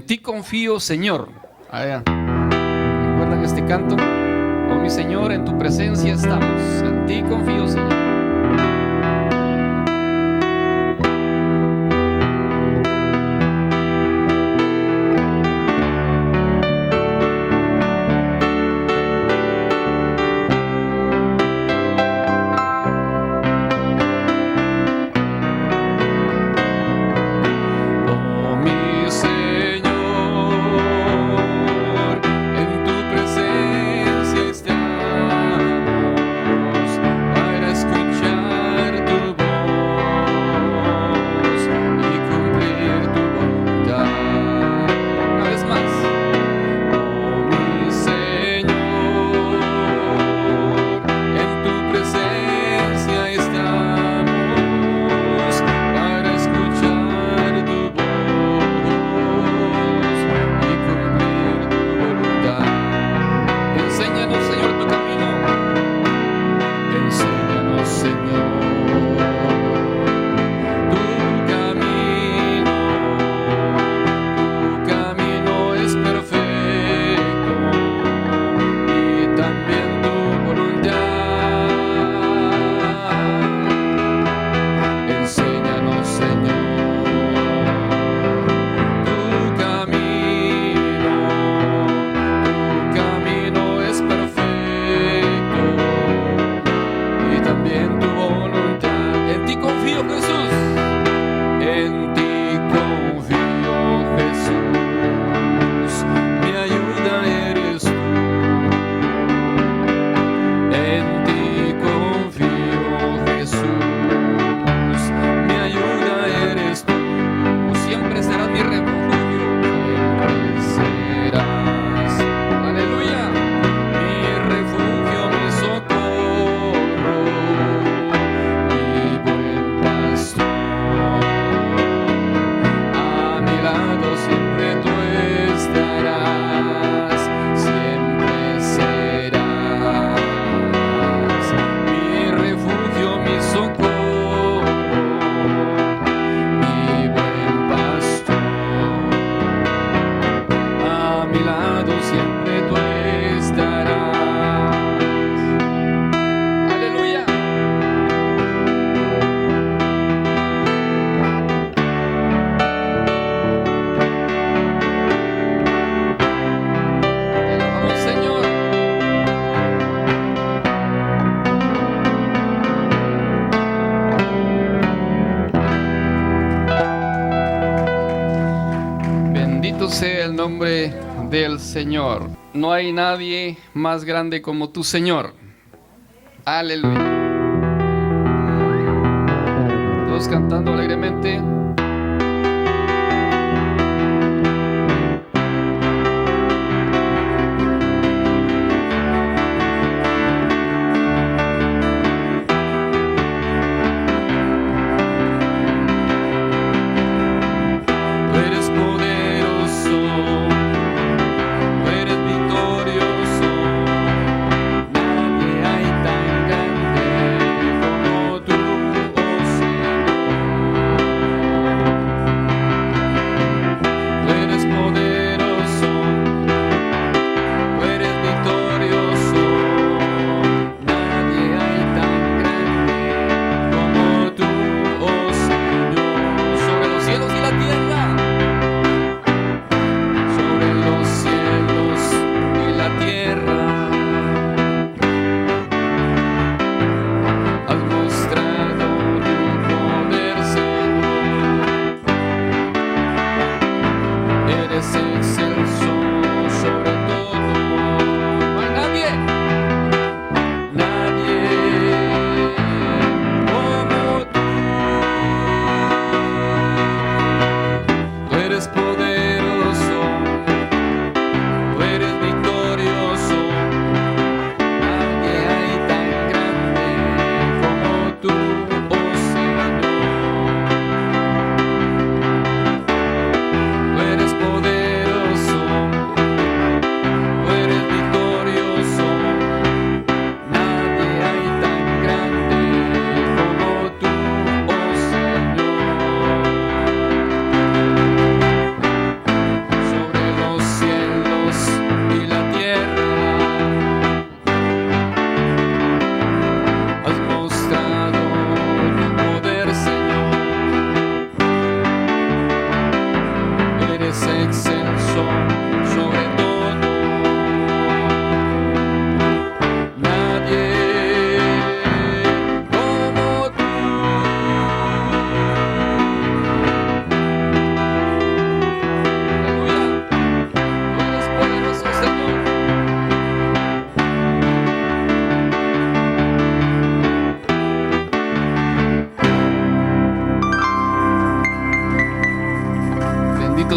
ti confío, Señor. ¿Recuerdan este canto? Oh mi Señor, en tu presencia estamos. En ti confío, Señor. Sea el nombre del Señor. No hay nadie más grande como tu Señor. Aleluya. Todos cantando alegremente. Tú, oh Señor.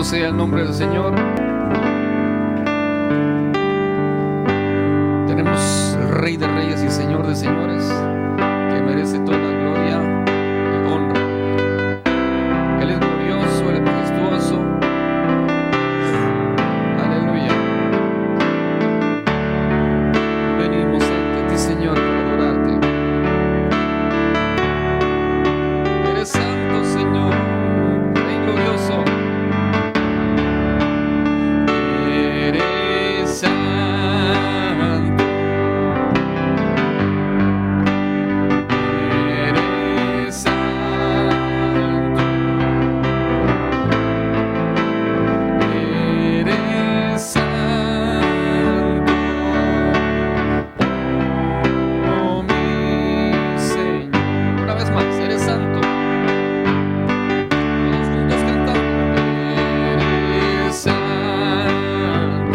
Bendito sea el nombre del Señor. Tenemos el Rey de Reyes y Señor de Señores, que merece toda la gloria y honra. Él es glorioso, Él es majestuoso. Aleluya. Venimos ante ti, Señor, para adorarte. Eres santo, Señor, Rey glorioso. Eres santo. Eres santo. Eres santo. Oh, mi Señor. Una vez más, eres santo. Todos juntos cantando. Eres santo.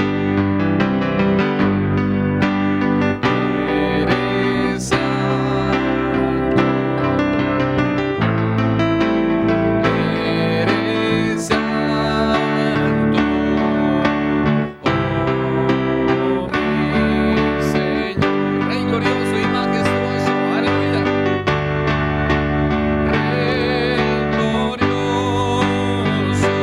Eres santo. Eres santo. Oh, mi Señor. Rey glorioso y majestuoso. Aleluya. Rey glorioso,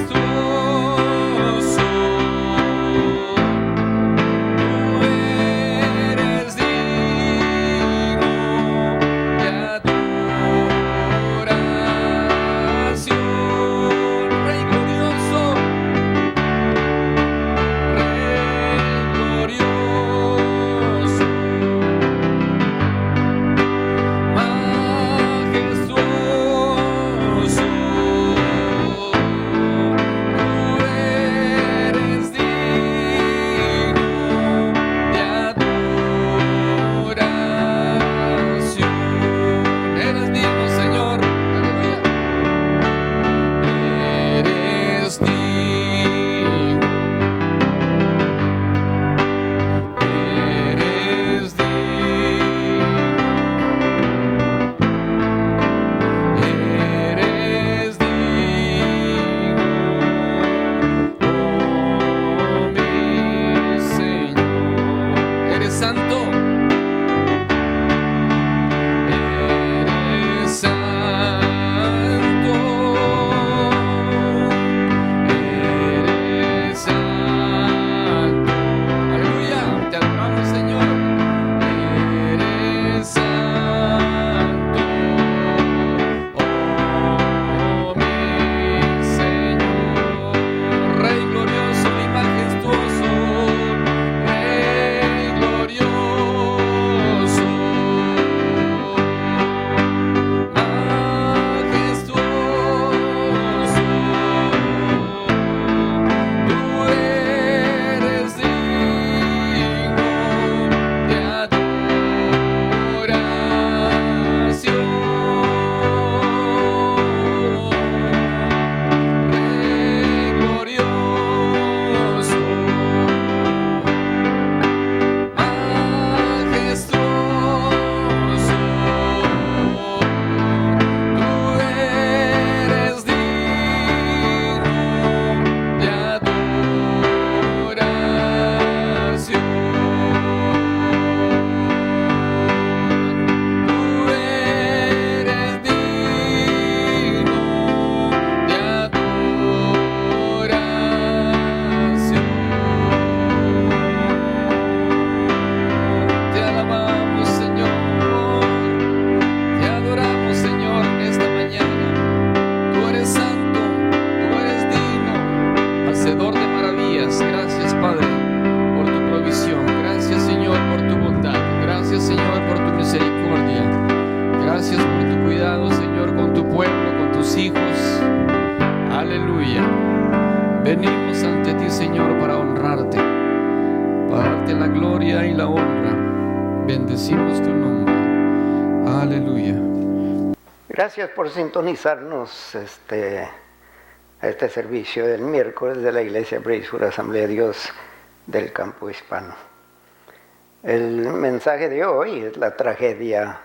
majestuoso, tú eres digno de adoración. Rey glorioso, Rey glorioso, majestuoso, tú eres digno de adoración. Eres digno, Señor. Aleluya. Eres digno. Eres digno. Eres digno. Oh, mi Señor. Eres santo. Eres santo. Eres santo. Aleluya. Te adoramos, Señor. Eres santo. Oh, mi Señor. Rey glorioso y majestuoso. Rey glorioso. Majestuoso. Tú eres digno de adoración. Rey glorioso, majestuoso, tú eres digno de adoración. Tú eres digno de adoración. Te alabamos, Señor. Te adoramos, Señor, en esta mañana. Tú eres santo, tú eres digno, hacedor de maravillas. Gracias, Padre, por tu provisión. Gracias, Señor, por tu bondad. Gracias, Señor, por tu misericordia. Gracias por tu cuidado, Señor, con tu pueblo, con tus hijos. Aleluya. Venimos ante ti, Señor, para honrarte, para darte la gloria y la honra. Bendecimos tu nombre. Aleluya. Gracias por sintonizarnos a este servicio del miércoles de la Iglesia Praise Asamblea de Dios del Campo Hispano. El mensaje de hoy es la tragedia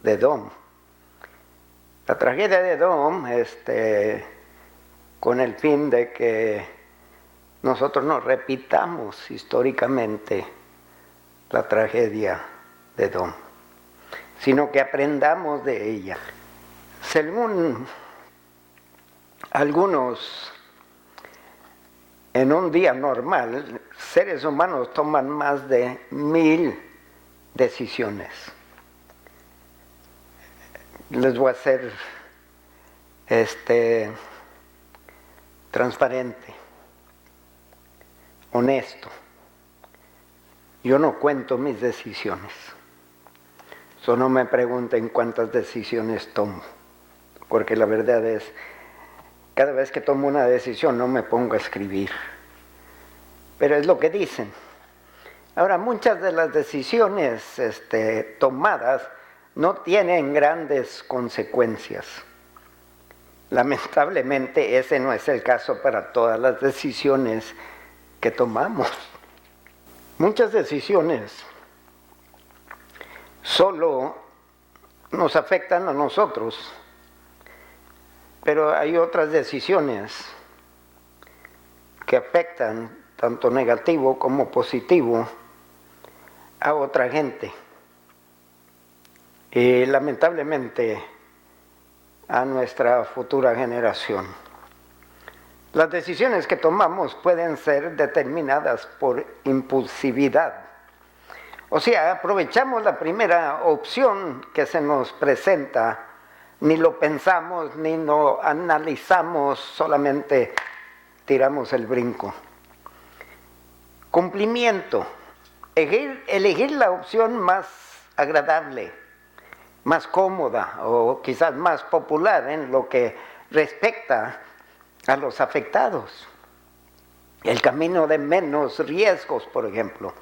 de Dom. La tragedia de Edom, con el fin de que nosotros no repitamos históricamente la tragedia de Edom, sino que aprendamos de ella. Según algunos, en un día normal, seres humanos toman más de 1000 decisiones. Les voy a ser transparente, honesto. Yo no cuento mis decisiones. Solo no me pregunten cuántas decisiones tomo, porque la verdad es, cada vez que tomo una decisión no me pongo a escribir, pero es lo que dicen. Ahora, muchas de las decisiones tomadas no tienen grandes consecuencias. Lamentablemente ese no es el caso para todas las decisiones que tomamos. Muchas decisiones solo nos afectan a nosotros, pero hay otras decisiones que afectan tanto negativo como positivo a otra gente y lamentablemente a nuestra futura generación. Las decisiones que tomamos pueden ser determinadas por impulsividad. O sea, aprovechamos la primera opción que se nos presenta, ni lo pensamos, ni lo analizamos, solamente tiramos el brinco. Cumplimiento. Elegir la opción más agradable, más cómoda o quizás más popular en lo que respecta a los afectados. El camino de menos riesgos, por ejemplo.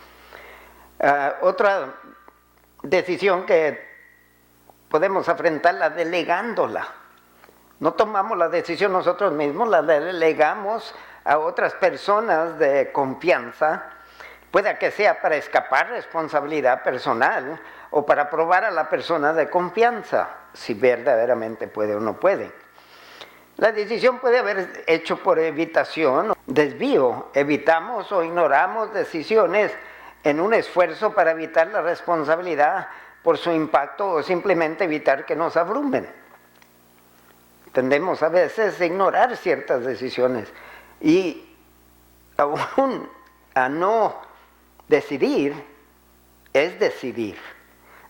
Otra decisión que podemos afrontarla delegándola. No tomamos la decisión nosotros mismos, la delegamos a otras personas de confianza, pueda que sea para escapar responsabilidad personal o para probar a la persona de confianza si verdaderamente puede o no puede. La decisión puede haber hecho por evitación o desvío. Evitamos o ignoramos decisiones en un esfuerzo para evitar la responsabilidad por su impacto o simplemente evitar que nos abrumen. Tendemos a veces a ignorar ciertas decisiones y aún a no decidir es decidir.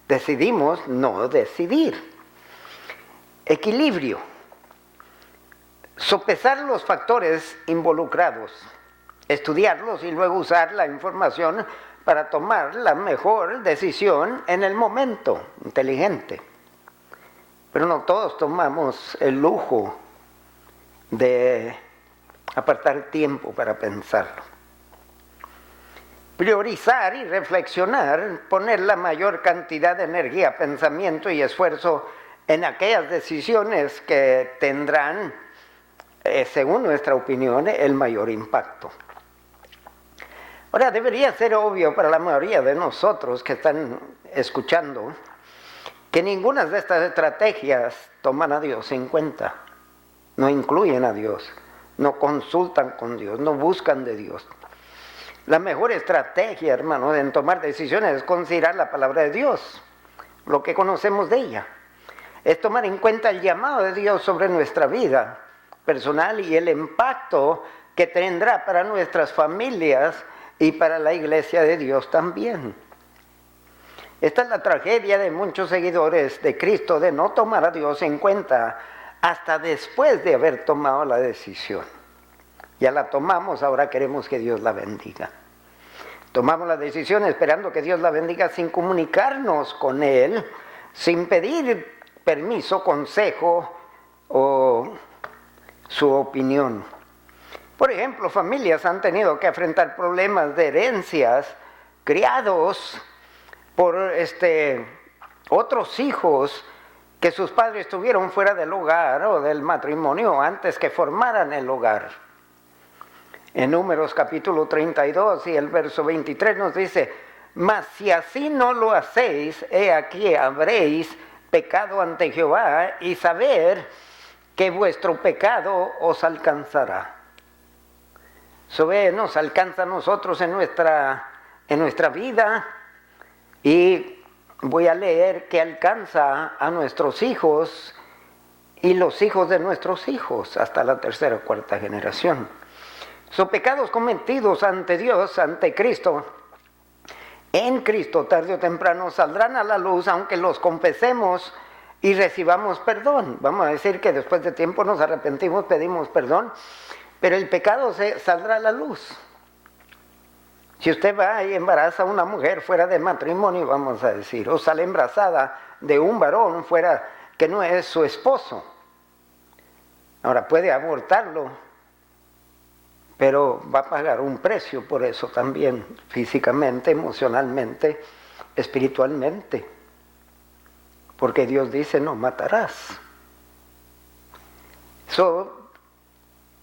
Decidimos no decidir. Equilibrio. Sopesar los factores involucrados, estudiarlos y luego usar la información para tomar la mejor decisión en el momento, inteligente. Pero no todos tomamos el lujo de apartar tiempo para pensarlo. Priorizar y reflexionar, poner la mayor cantidad de energía, pensamiento y esfuerzo en aquellas decisiones que tendrán, según nuestra opinión, el mayor impacto. Ahora, debería ser obvio para la mayoría de nosotros que están escuchando que ninguna de estas estrategias toman a Dios en cuenta, no incluyen a Dios, no consultan con Dios, no buscan de Dios. La mejor estrategia, hermano, en tomar decisiones es considerar la palabra de Dios, lo que conocemos de ella. Es tomar en cuenta el llamado de Dios sobre nuestra vida personal y el impacto que tendrá para nuestras familias y para la iglesia de Dios también. Esta es la tragedia de muchos seguidores de Cristo, de no tomar a Dios en cuenta hasta después de haber tomado la decisión. Ya la tomamos, ahora queremos que Dios la bendiga. Tomamos la decisión esperando que Dios la bendiga sin comunicarnos con Él, sin pedir permiso, consejo o su opinión. Por ejemplo, familias han tenido que enfrentar problemas de herencias criados por otros hijos que sus padres tuvieron fuera del hogar o del matrimonio antes que formaran el hogar. En Números capítulo 32 y el verso 23 nos dice: mas si así no lo hacéis, he aquí habréis pecado ante Jehová y saber que vuestro pecado os alcanzará. Nos alcanza a nosotros en nuestra vida, y voy a leer que alcanza a nuestros hijos y los hijos de nuestros hijos hasta la tercera o cuarta generación. Son pecados cometidos ante Dios, ante Cristo. En Cristo, tarde o temprano, saldrán a la luz, aunque los confesemos y recibamos perdón. Vamos a decir que después de tiempo nos arrepentimos, pedimos perdón, pero el pecado saldrá a la luz. Si usted va y embaraza a una mujer fuera de matrimonio, vamos a decir, o sale embarazada de un varón fuera que no es su esposo, ahora puede abortarlo, pero va a pagar un precio por eso también, físicamente, emocionalmente, espiritualmente. Porque Dios dice, no matarás.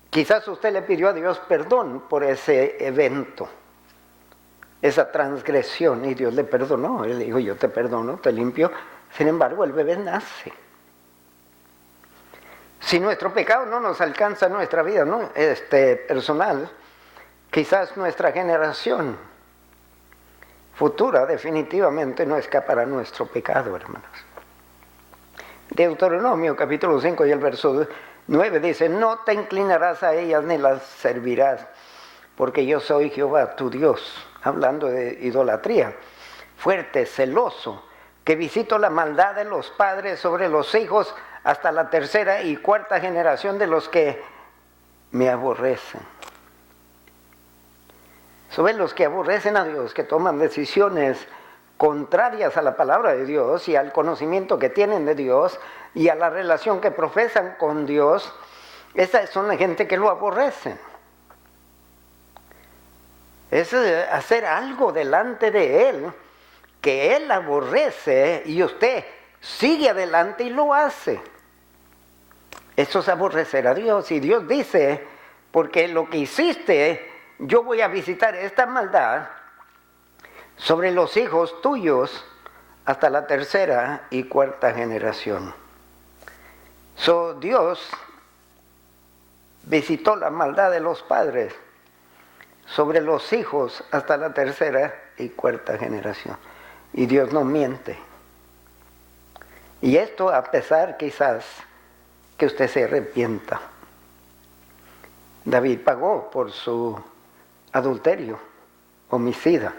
Quizás usted le pidió a Dios perdón por ese evento, esa transgresión, y Dios le perdonó. Él dijo, yo te perdono, te limpio. Sin embargo, el bebé nace. Si nuestro pecado no nos alcanza en nuestra vida, ¿no? Personal, quizás nuestra generación futura definitivamente no escapará nuestro pecado, hermanos. Deuteronomio capítulo 5 y el verso 9 dice, no te inclinarás a ellas ni las servirás, porque yo soy Jehová tu Dios, hablando de idolatría, fuerte, celoso, que visito la maldad de los padres sobre los hijos hasta la tercera y cuarta generación de los que me aborrecen. Sobre los que aborrecen a Dios, que toman decisiones contrarias a la palabra de Dios y al conocimiento que tienen de Dios y a la relación que profesan con Dios, esas son la gente que lo aborrecen. Es hacer algo delante de Él que Él aborrece y usted sigue adelante y lo hace. Eso es aborrecer a Dios. Y Dios dice, porque lo que hiciste, yo voy a visitar esta maldad sobre los hijos tuyos hasta la tercera y cuarta generación. Dios visitó la maldad de los padres sobre los hijos hasta la tercera y cuarta generación. Y Dios no miente. Y esto a pesar quizás que usted se arrepienta. David pagó por su adulterio, homicida.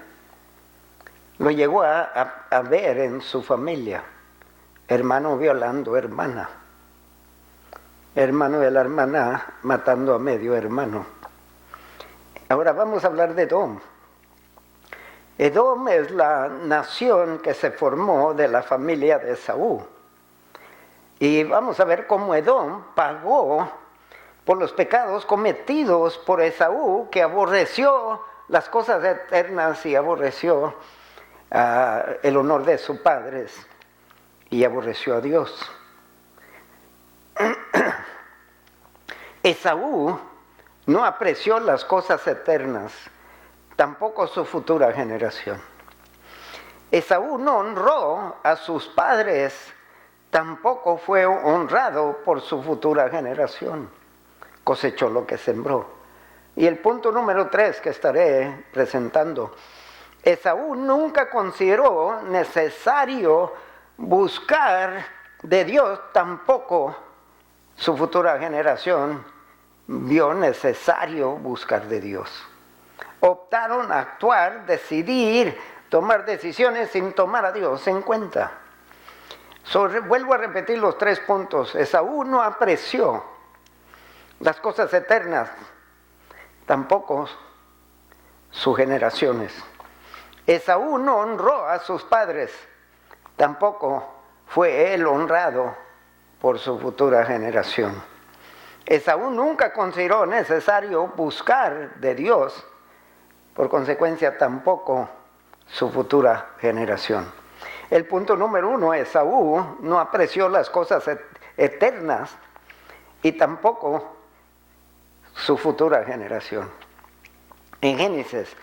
Lo llegó a ver en su familia. Hermano violando hermana. Hermano de la hermana matando a medio hermano. Ahora vamos a hablar de Edom. Edom es la nación que se formó de la familia de Esaú. Y vamos a ver cómo Edom pagó por los pecados cometidos por Esaú, que aborreció las cosas eternas y aborreció el honor de sus padres y aborreció a Dios. Esaú no apreció las cosas eternas, tampoco su futura generación. Esaú no honró a sus padres, tampoco fue honrado por su futura generación. Cosechó lo que sembró. Y el punto número 3 que estaré presentando. Esaú nunca consideró necesario buscar de Dios, tampoco su futura generación vio necesario buscar de Dios. Optaron a actuar, decidir, tomar decisiones sin tomar a Dios en cuenta. Vuelvo a repetir los 3 puntos. Esaú no apreció las cosas eternas, tampoco sus generaciones. Esaú no honró a sus padres, tampoco fue él honrado por su futura generación. Esaú nunca consideró necesario buscar de Dios, por consecuencia tampoco su futura generación. El punto número 1, Esaú no apreció las cosas eternas y tampoco su futura generación. En Génesis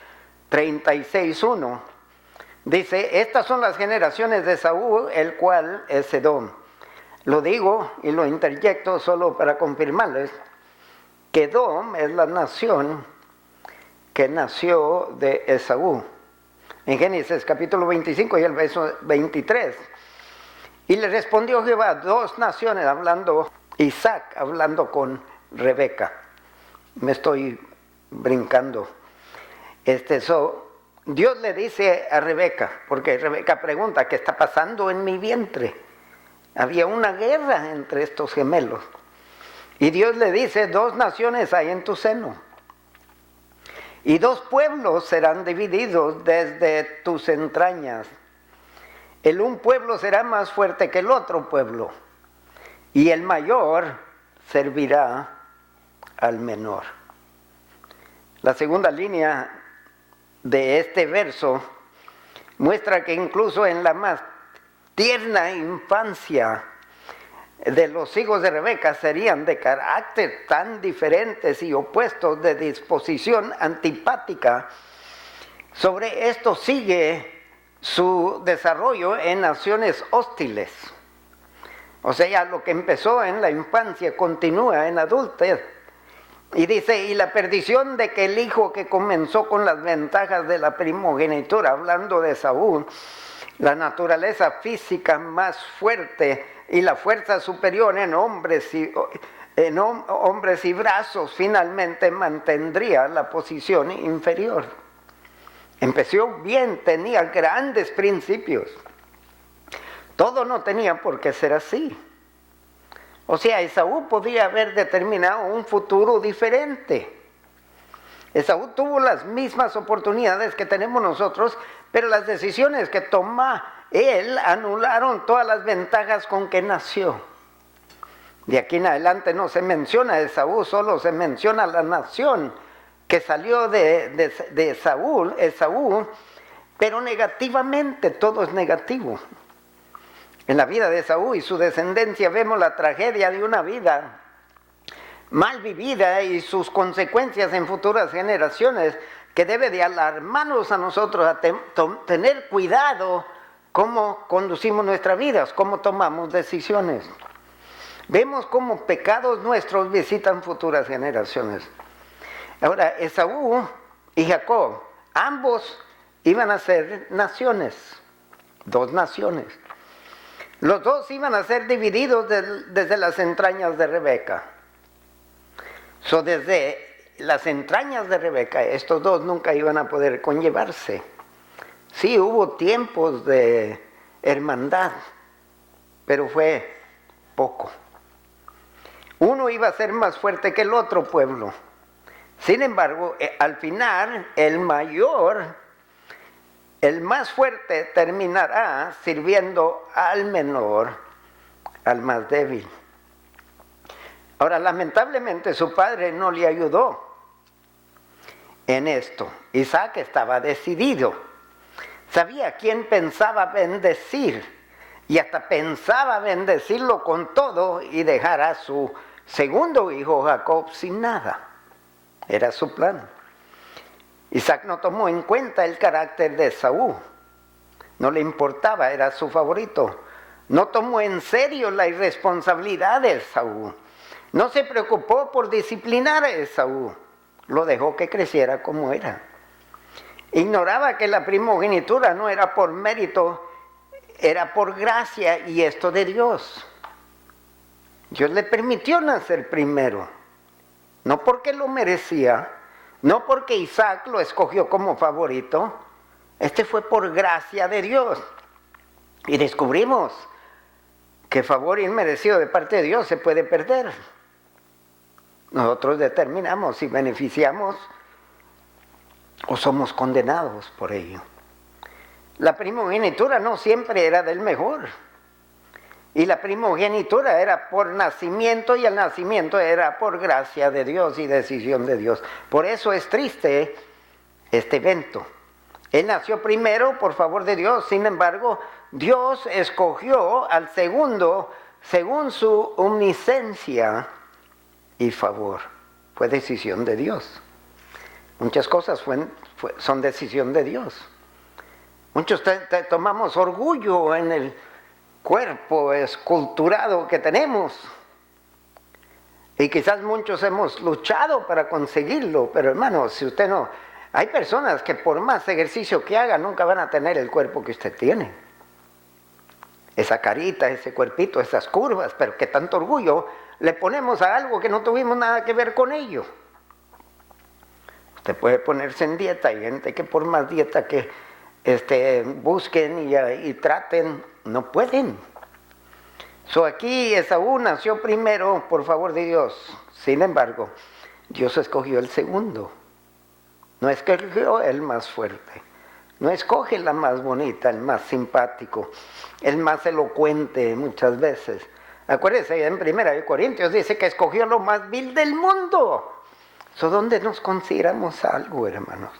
36:1 Dice, estas son las generaciones de Esaú, el cual es Edom. Lo digo y lo interjecto solo para confirmarles que Edom es la nación que nació de Esaú. En Génesis capítulo 25 y el verso 23. Y le respondió Jehová, 2 naciones, hablando Isaac, hablando con Rebeca. Me estoy brincando. Dios le dice a Rebeca, porque Rebeca pregunta, ¿qué está pasando en mi vientre? Había una guerra entre estos gemelos. Y Dios le dice, 2 naciones hay en tu seno. Y 2 pueblos serán divididos desde tus entrañas. El un pueblo será más fuerte que el otro pueblo, y el mayor servirá al menor. La segunda línea de este verso muestra que incluso en la más tierna infancia de los hijos de Rebeca serían de carácter tan diferentes y opuestos, de disposición antipática. Sobre esto sigue su desarrollo en naciones hostiles. O sea, lo que empezó en la infancia continúa en adultez. Y dice, y la perdición de que el hijo que comenzó con las ventajas de la primogenitura, hablando de Saúl, la naturaleza física más fuerte y la fuerza superior en hombres y brazos, finalmente mantendría la posición inferior. Empezó bien, tenía grandes principios. Todo no tenía por qué ser así. O sea, Esaú podía haber determinado un futuro diferente. Esaú tuvo las mismas oportunidades que tenemos nosotros, pero las decisiones que toma él anularon todas las ventajas con que nació. De aquí en adelante no se menciona a Esaú, solo se menciona la nación que salió de Esaú, pero negativamente, todo es negativo. En la vida de Esaú y su descendencia vemos la tragedia de una vida mal vivida y sus consecuencias en futuras generaciones, que debe de alarmarnos a nosotros a tener cuidado cómo conducimos nuestras vidas, cómo tomamos decisiones. Vemos cómo pecados nuestros visitan futuras generaciones. Ahora, Esaú y Jacob, ambos iban a ser naciones, 2 naciones. Los 2 iban a ser divididos desde las entrañas de Rebeca. Desde las entrañas de Rebeca, estos 2 nunca iban a poder conllevarse. Sí, hubo tiempos de hermandad, pero fue poco. Uno iba a ser más fuerte que el otro pueblo. Sin embargo, al final, el más fuerte terminará sirviendo al menor, al más débil. Ahora, lamentablemente, su padre no le ayudó en esto. Isaac estaba decidido. Sabía quién pensaba bendecir, y hasta pensaba bendecirlo con todo y dejar a su segundo hijo Jacob sin nada. Era su plan. Isaac no tomó en cuenta el carácter de Esaú. No le importaba, era su favorito. No tomó en serio la irresponsabilidad de Esaú. No se preocupó por disciplinar a Esaú. Lo dejó que creciera como era. Ignoraba que la primogenitura no era por mérito, era por gracia, y esto de Dios. Dios le permitió nacer primero. No porque lo merecía, no porque Isaac lo escogió como favorito. Fue por gracia de Dios. Y descubrimos que favor inmerecido de parte de Dios se puede perder. Nosotros determinamos si beneficiamos o somos condenados por ello. La primogenitura no siempre era del mejor. Y la primogenitura era por nacimiento, y el nacimiento era por gracia de Dios y decisión de Dios. Por eso es triste este evento. Él nació primero por favor de Dios, sin embargo, Dios escogió al segundo según su omnisciencia y favor. Fue decisión de Dios. Muchas cosas son decisión de Dios. Muchos tomamos orgullo en el cuerpo esculturado que tenemos. Y quizás muchos hemos luchado para conseguirlo, pero hermano, si usted no... Hay personas que por más ejercicio que hagan nunca van a tener el cuerpo que usted tiene. Esa carita, ese cuerpito, esas curvas, pero que tanto orgullo le ponemos a algo que no tuvimos nada que ver con ello. Usted puede ponerse en dieta, hay gente que por más dieta que busquen y traten, no pueden. Aquí Esaú nació primero por favor de Dios. Sin embargo, Dios escogió el segundo. No escogió el más fuerte. No escoge la más bonita, el más simpático, el más elocuente muchas veces. Acuérdense, en 1 Corintios dice que escogió lo más vil del mundo. ¿Dónde nos consideramos algo, hermanos?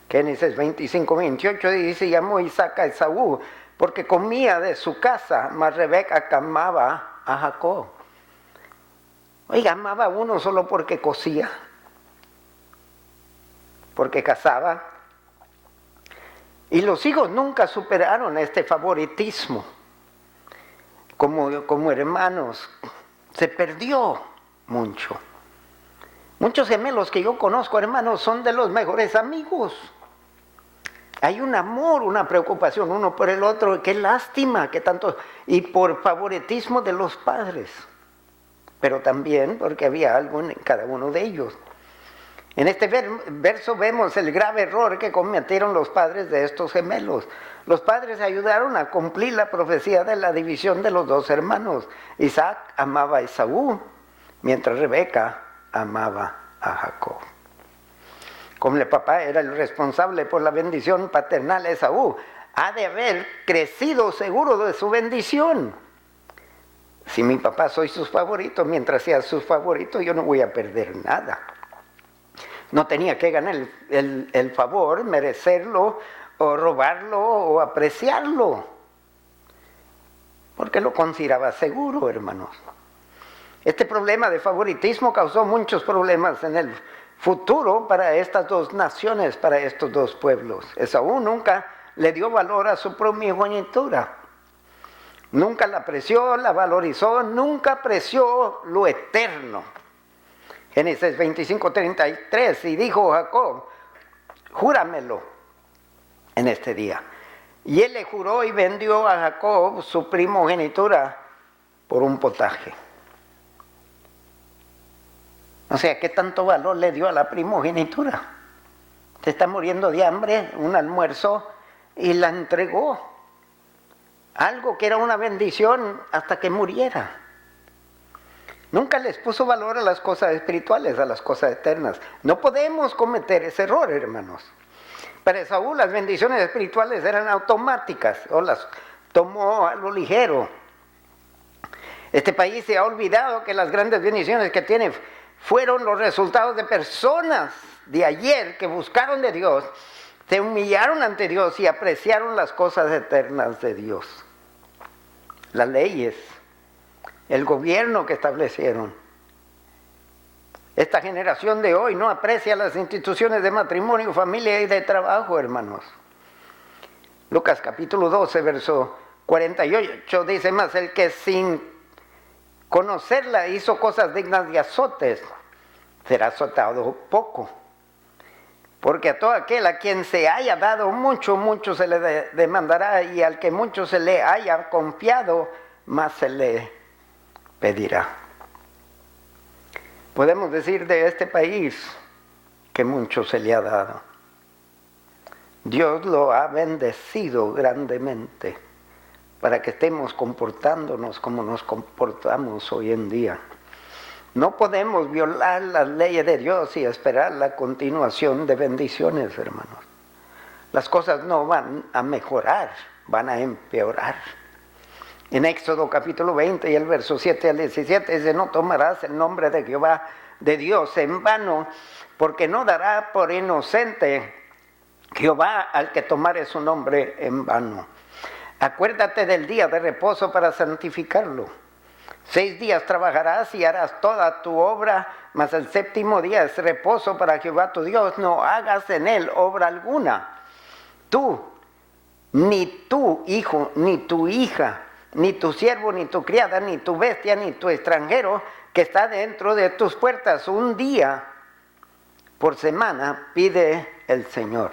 Génesis 25:28 dice, llamó Isaac a Esaú, porque comía de su casa, mas Rebeca amaba a Jacob. Oiga, amaba a uno solo porque cosía, porque cazaba. Y los hijos nunca superaron este favoritismo. Como hermanos, se perdió mucho. Muchos gemelos que yo conozco, hermanos, son de los mejores amigos. Hay un amor, una preocupación uno por el otro, qué lástima, que tanto, y por favoritismo de los padres, pero también porque había algo en cada uno de ellos. En este verso vemos el grave error que cometieron los padres de estos gemelos. Los padres ayudaron a cumplir la profecía de la división de los dos hermanos. Isaac amaba a Esaú, mientras Rebeca amaba a Jacob. Como el papá era el responsable por la bendición paternal, Esaú ha de haber crecido seguro de su bendición. Si mi papá soy su favorito, mientras sea su favorito, yo no voy a perder nada. No tenía que ganar el favor, merecerlo, o robarlo, o apreciarlo, porque lo consideraba seguro, hermanos. Este problema de favoritismo causó muchos problemas en el futuro para estas dos naciones, para estos dos pueblos. Esaú nunca le dio valor a su primogenitura. Nunca la apreció, la valorizó, nunca apreció lo eterno. Génesis 25:33, y dijo Jacob, júramelo en este día. Y él le juró y vendió a Jacob su primogenitura por un potaje. O sea, ¿qué tanto valor le dio a la primogenitura? Se está muriendo de hambre, un almuerzo, y la entregó. Algo que era una bendición hasta que muriera. Nunca les puso valor a las cosas espirituales, a las cosas eternas. No podemos cometer ese error, hermanos. Para Esaú las bendiciones espirituales eran automáticas, o las tomó a lo ligero. Este país se ha olvidado que las grandes bendiciones que tiene fueron los resultados de personas de ayer que buscaron de Dios, se humillaron ante Dios y apreciaron las cosas eternas de Dios. Las leyes, el gobierno que establecieron. Esta generación de hoy no aprecia las instituciones de matrimonio, familia y de trabajo, hermanos. Lucas capítulo 12, verso 48 dice más, el que sin conocerla hizo cosas dignas de azotes, será azotado poco. Porque a todo aquel a quien se haya dado mucho, mucho se le demandará, y al que mucho se le haya confiado, más se le pedirá. Podemos decir de este país que mucho se le ha dado. Dios lo ha bendecido grandemente para que estemos comportándonos como nos comportamos hoy en día. No podemos violar las leyes de Dios y esperar la continuación de bendiciones, hermanos. Las cosas no van a mejorar, van a empeorar. En Éxodo capítulo 20 y el verso 7 al 17 dice, no tomarás el nombre de Jehová de Dios en vano, porque no dará por inocente Jehová al que tomare su nombre en vano. Acuérdate del día de reposo para santificarlo. 6 días trabajarás y harás toda tu obra, mas el séptimo día es reposo para Jehová tu Dios. No hagas en él obra alguna, tú, ni tu hijo, ni tu hija, ni tu siervo, ni tu criada, ni tu bestia, ni tu extranjero que está dentro de tus puertas. Un día por semana pide el Señor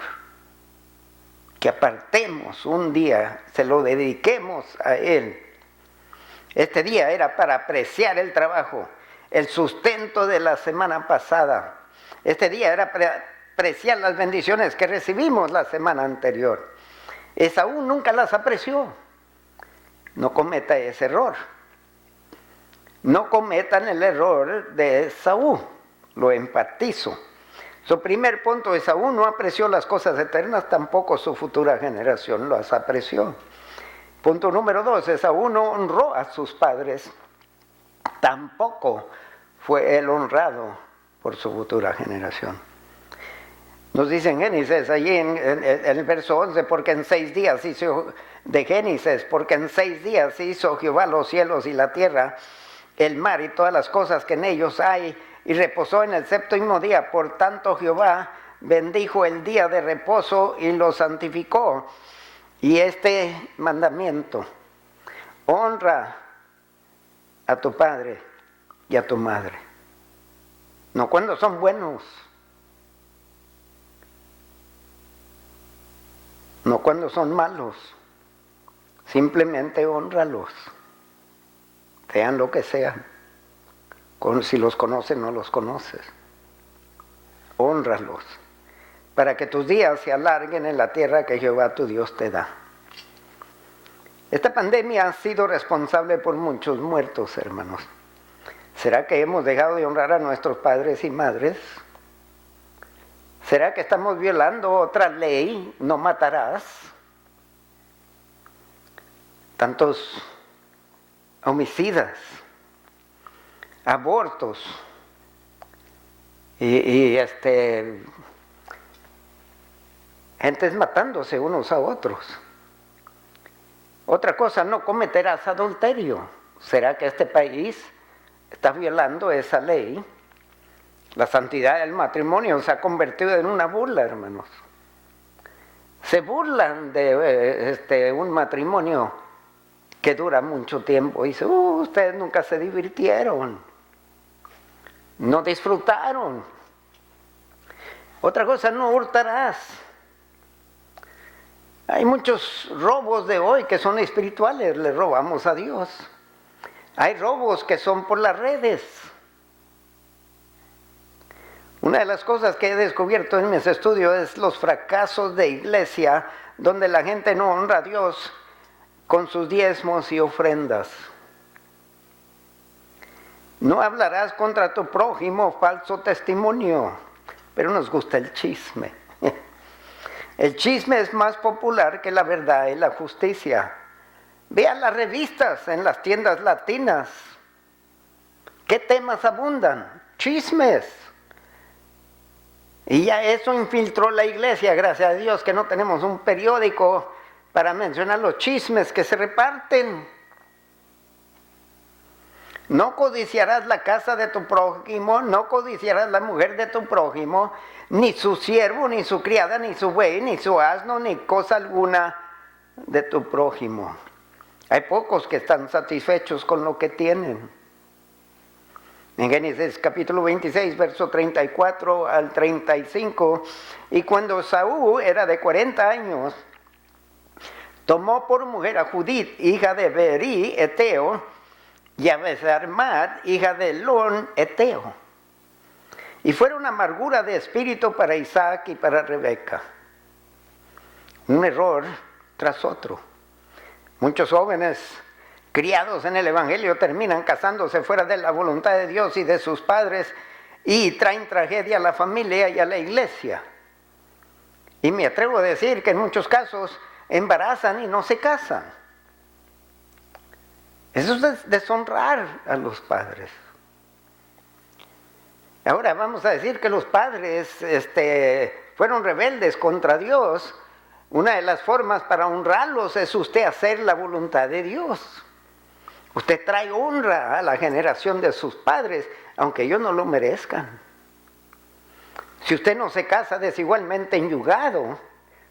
que apartemos un día, se lo dediquemos a Él. Este día era para apreciar el trabajo, el sustento de la semana pasada. Este día era para apreciar las bendiciones que recibimos la semana anterior. Esaú nunca las apreció. No cometa ese error. No cometan el error de Esaú. Lo enfatizo. Su primer punto, Esaú no apreció las cosas eternas, tampoco su futura generación las apreció. Punto número 2, Esaú no honró a sus padres, tampoco fue él honrado por su futura generación. Nos dice en Génesis, allí en el verso 11, porque en 6 días hizo, de Génesis, porque en 6 días hizo Jehová los cielos y la tierra, el mar y todas las cosas que en ellos hay, y reposó en el 7º día. Por tanto Jehová bendijo el día de reposo y lo santificó. Y este mandamiento: honra a tu padre y a tu madre. No cuando son buenos, no cuando son malos, simplemente hónralos, sean lo que sean. Si los conoces, no los conoces. Hónralos, para que tus días se alarguen en la tierra que Jehová tu Dios te da. Esta pandemia ha sido responsable por muchos muertos, hermanos. ¿Será que hemos dejado de honrar a nuestros padres y madres? ¿Será que estamos violando otra ley? No matarás. Tantos homicidas, abortos y gentes matándose unos a otros. Otra cosa, no cometerás adulterio. ¿Será que este país está violando esa ley? La santidad del matrimonio se ha convertido en una burla, hermanos. Se burlan de un matrimonio que dura mucho tiempo. Y dicen, ustedes nunca se divirtieron, no disfrutaron. Otra cosa, no hurtarás. Hay muchos robos de hoy que son espirituales, le robamos a Dios. Hay robos que son por las redes. Una de las cosas que he descubierto en mis estudios es los fracasos de iglesia donde la gente no honra a Dios con sus diezmos y ofrendas. No hablarás contra tu prójimo falso testimonio, pero nos gusta el chisme. El chisme es más popular que la verdad y la justicia. Vean las revistas en las tiendas latinas. ¿Qué temas abundan? Chismes. Y ya eso infiltró la iglesia, gracias a Dios que no tenemos un periódico para mencionar los chismes que se reparten. No codiciarás la casa de tu prójimo, no codiciarás la mujer de tu prójimo, ni su siervo, ni su criada, ni su buey, ni su asno, ni cosa alguna de tu prójimo. Hay pocos que están satisfechos con lo que tienen. En Génesis capítulo 26, verso 34 al 35, y cuando Saúl era de 40 años, tomó por mujer a Judith, hija de Berí, Eteo, y a Besarmat, hija de Elón, Eteo. Y fueron amargura de espíritu para Isaac y para Rebeca. Un error tras otro. Muchos jóvenes criados en el Evangelio terminan casándose fuera de la voluntad de Dios y de sus padres y traen tragedia a la familia y a la iglesia. Y me atrevo a decir que en muchos casos embarazan y no se casan. Eso es deshonrar a los padres. Ahora vamos a decir que los padres fueron rebeldes contra Dios. Una de las formas para honrarlos es usted hacer la voluntad de Dios. Usted trae honra a la generación de sus padres, aunque ellos no lo merezcan. Si usted no se casa desigualmente enyugado,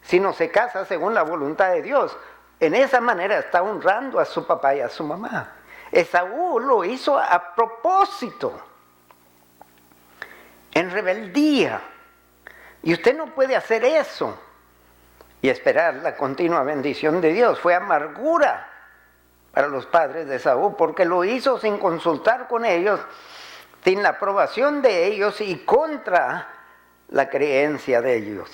sino se casa según la voluntad de Dios. En esa manera está honrando a su papá y a su mamá. Esaú lo hizo a propósito, en rebeldía. Y usted no puede hacer eso y esperar la continua bendición de Dios. Fue amargura para los padres de Esaú, porque lo hizo sin consultar con ellos, sin la aprobación de ellos y contra la creencia de ellos.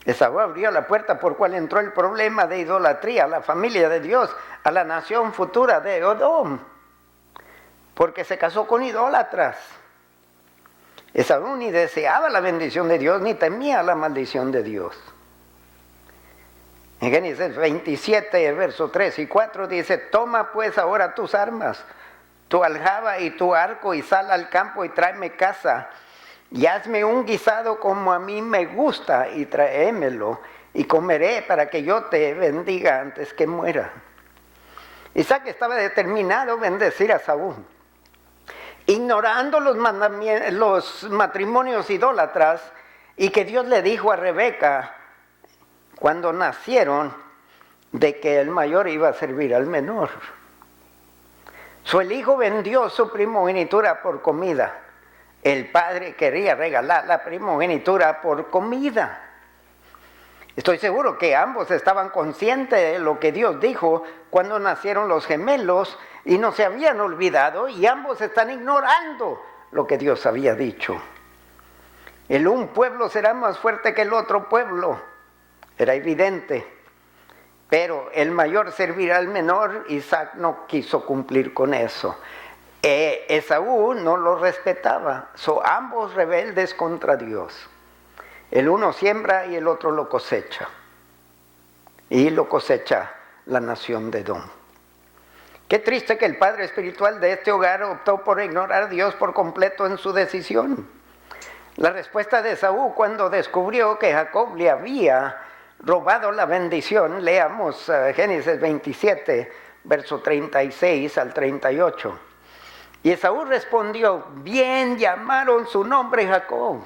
Esaú abrió la puerta por cual entró el problema de idolatría a la familia de Dios, a la nación futura de Edom, porque se casó con idólatras. Esaú ni deseaba la bendición de Dios, ni temía la maldición de Dios. En Génesis 27, versos 3 y 4 dice: toma pues ahora tus armas, tu aljaba y tu arco, y sal al campo y tráeme caza, y hazme un guisado como a mí me gusta, y tráemelo, y comeré para que yo te bendiga antes que muera. Isaac estaba determinado a bendecir a Esaú, ignorando los matrimonios idólatras, y que Dios le dijo a Rebeca cuando nacieron de que el mayor iba a servir al menor. El hijo vendió su primogenitura por comida. El padre quería regalar la primogenitura por comida. Estoy seguro que ambos estaban conscientes de lo que Dios dijo cuando nacieron los gemelos y no se habían olvidado, y ambos están ignorando lo que Dios había dicho. El un pueblo será más fuerte que el otro pueblo. Era evidente. Pero el mayor servirá al menor. Isaac no quiso cumplir con eso. Esaú no lo respetaba. Son ambos rebeldes contra Dios. El uno siembra y el otro lo cosecha. Y lo cosecha la nación de Edom. Qué triste que el padre espiritual de este hogar optó por ignorar a Dios por completo en su decisión. La respuesta de Esaú cuando descubrió que Jacob le había robado la bendición, leamos Génesis 27, verso 36 al 38. Y Esaú respondió: bien llamaron su nombre Jacob,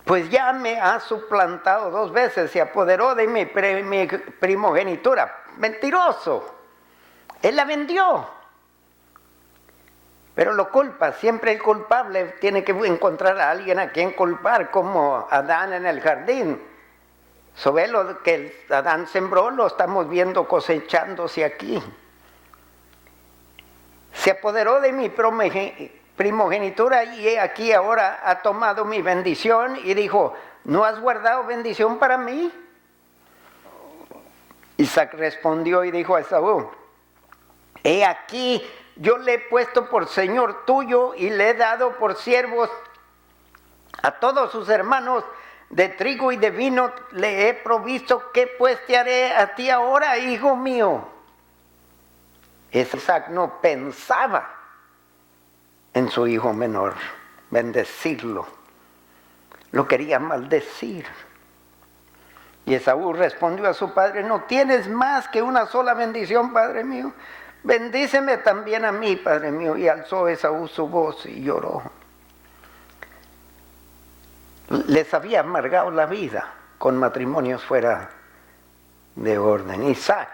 pues ya me ha suplantado 2 veces, se apoderó de mi primogenitura. Mentiroso, él la vendió. Pero lo culpa, siempre el culpable tiene que encontrar a alguien a quien culpar, como Adán en el jardín. Sobre lo que Adán sembró, lo estamos viendo cosechándose aquí. Se apoderó de mi primogenitura y aquí ahora ha tomado mi bendición, y dijo: ¿no has guardado bendición para mí? Isaac respondió y dijo a Esaú: he aquí, yo le he puesto por señor tuyo y le he dado por siervos a todos sus hermanos. De trigo y de vino le he provisto. ¿Qué pues te haré a ti ahora, hijo mío? Isaac no pensaba en su hijo menor, bendecirlo. Lo quería maldecir. Y Esaú respondió a su padre: no tienes más que una sola bendición, padre mío. Bendíceme también a mí, padre mío. Y alzó Esaú su voz y lloró. Les había amargado la vida con matrimonios fuera de orden. Isaac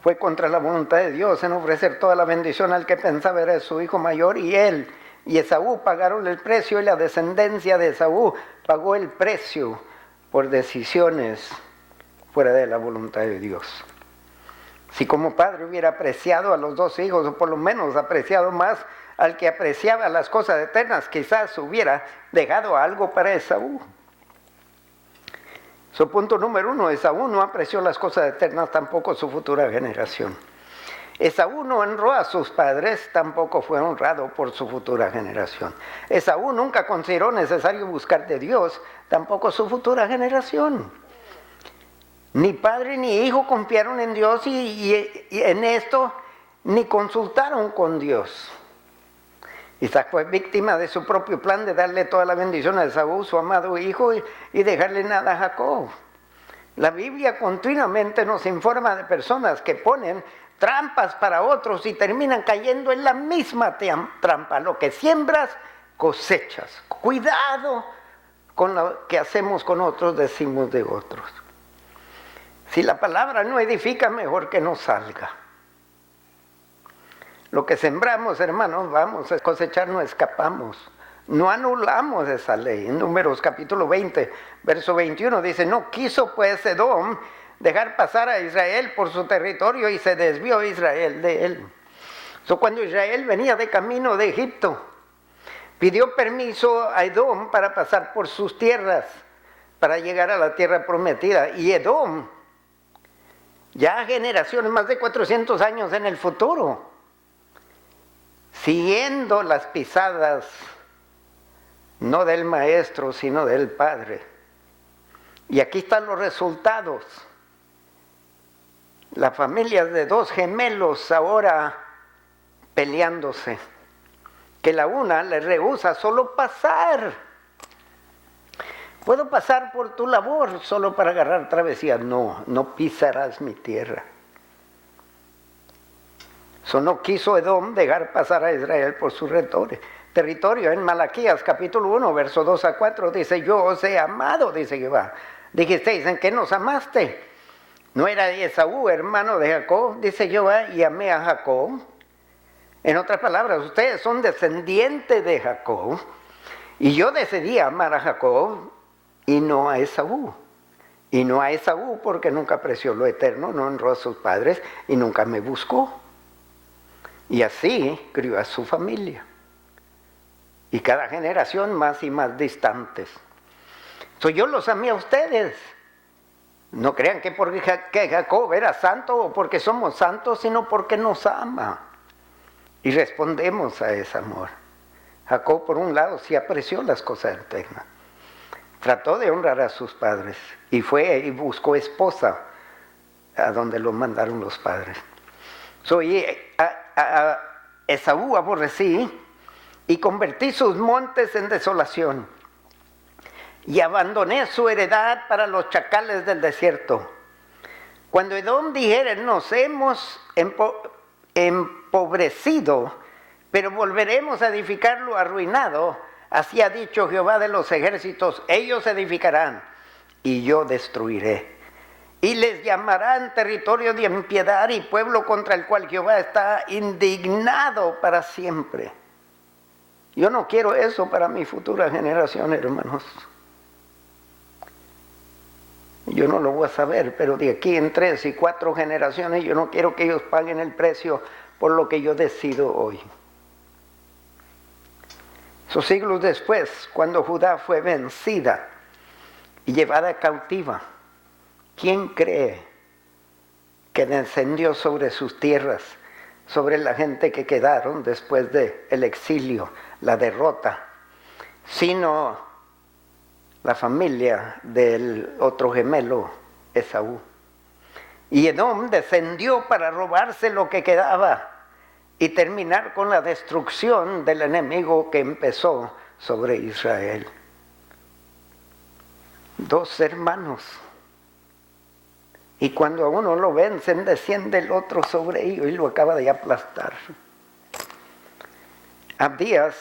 fue contra la voluntad de Dios en ofrecer toda la bendición al que pensaba era su hijo mayor, y él y Esaú pagaron el precio, y la descendencia de Esaú pagó el precio por decisiones fuera de la voluntad de Dios. Si como padre hubiera apreciado a los 2 hijos, o por lo menos apreciado más al que apreciaba las cosas eternas, quizás hubiera dejado algo para Esaú. Su punto número 1, Esaú no apreció las cosas eternas, tampoco su futura generación. Esaú no honró a sus padres, tampoco fue honrado por su futura generación. Esaú nunca consideró necesario buscar de Dios, tampoco su futura generación. Ni padre ni hijo confiaron en Dios y en esto ni consultaron con Dios. Isaac fue víctima de su propio plan de darle toda la bendición a Esaú, su amado hijo, y dejarle nada a Jacob. La Biblia continuamente nos informa de personas que ponen trampas para otros y terminan cayendo en la misma trampa. Lo que siembras, cosechas. Cuidado con lo que hacemos con otros, decimos de otros. Si la palabra no edifica, mejor que no salga. Lo que sembramos, hermanos, vamos a cosechar, no escapamos. No anulamos esa ley. En Números capítulo 20, verso 21 dice, no quiso pues Edom dejar pasar a Israel por su territorio y se desvió Israel de él. Cuando Israel venía de camino de Egipto, pidió permiso a Edom para pasar por sus tierras, para llegar a la tierra prometida. Y Edom, ya generaciones, más de 400 años en el futuro, siguiendo las pisadas, no del maestro, sino del padre. Y aquí están los resultados. La familia de dos gemelos ahora peleándose, que la una le rehúsa solo pasar. ¿Puedo pasar por tu labor solo para agarrar travesía? No, no pisarás mi tierra. No quiso Edom dejar pasar a Israel por su territorio. En Malaquías capítulo 1, verso 2 a 4 dice, yo os he amado, dice Jehová. Dijisteis, ¿en qué nos amaste? ¿No era Esaú, hermano de Jacob? Dice Jehová, y amé a Jacob. En otras palabras, ustedes son descendientes de Jacob, y yo decidí amar a Jacob y no a Esaú. Y no a Esaú porque nunca apreció lo eterno, no honró a sus padres y nunca me buscó. Y así crió a su familia. Y cada generación más y más distantes. Yo los amé a ustedes. No crean que porque Jacob era santo o porque somos santos, sino porque nos ama. Y respondemos a ese amor. Jacob, por un lado, sí apreció las cosas eternas. Trató de honrar a sus padres y fue y buscó esposa a donde lo mandaron los padres. A Esaú aborrecí y convertí sus montes en desolación y abandoné su heredad para los chacales del desierto. Cuando Edom dijere, nos hemos empobrecido, pero volveremos a edificar lo arruinado, así ha dicho Jehová de los ejércitos, ellos edificarán y yo destruiré. Y les llamarán territorio de impiedad y pueblo contra el cual Jehová está indignado para siempre. Yo no quiero eso para mi futura generación, hermanos. Yo no lo voy a saber, pero de aquí en 3 y 4 generaciones yo no quiero que ellos paguen el precio por lo que yo decido hoy. Siglos después, cuando Judá fue vencida y llevada cautiva, ¿quién cree que descendió sobre sus tierras, sobre la gente que quedaron después del exilio, la derrota, sino la familia del otro gemelo, Esaú? Y Edom descendió para robarse lo que quedaba y terminar con la destrucción del enemigo que empezó sobre Israel. 2 hermanos. Y cuando a uno lo vencen, desciende el otro sobre ellos y lo acaba de aplastar. Abdías,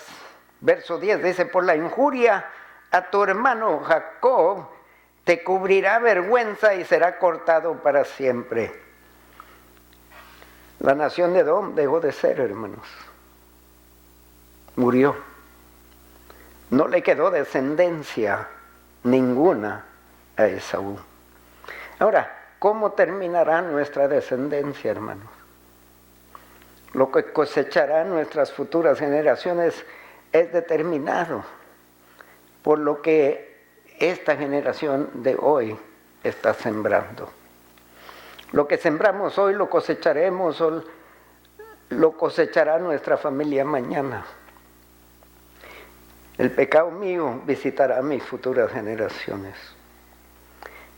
verso 10, dice, por la injuria a tu hermano Jacob te cubrirá vergüenza y será cortado para siempre. La nación de Edom dejó de ser, hermanos. Murió. No le quedó descendencia ninguna a Esaú. Ahora, ¿cómo terminará nuestra descendencia, hermanos? Lo que cosecharán nuestras futuras generaciones es determinado por lo que esta generación de hoy está sembrando. Lo que sembramos hoy lo cosecharemos, o lo cosechará nuestra familia mañana. El pecado mío visitará a mis futuras generaciones.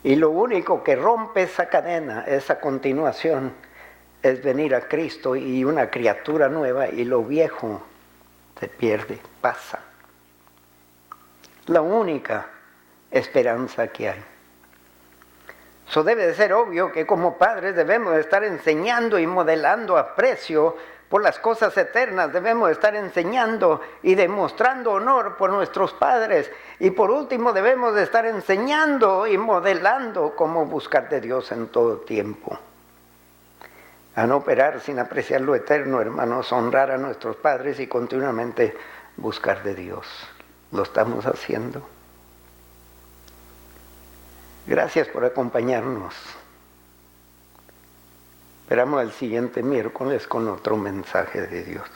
Y lo único que rompe esa cadena, esa continuación, es venir a Cristo y una criatura nueva, y lo viejo se pierde, pasa. La única esperanza que hay. Eso debe de ser obvio que como padres debemos de estar enseñando y modelando aprecio por las cosas eternas. Debemos de estar enseñando y demostrando honor por nuestros padres. Y por último debemos de estar enseñando y modelando cómo buscar de Dios en todo tiempo. A no operar sin apreciar lo eterno, hermanos, honrar a nuestros padres y continuamente buscar de Dios. Lo estamos haciendo. Gracias por acompañarnos. Esperamos el siguiente miércoles con otro mensaje de Dios.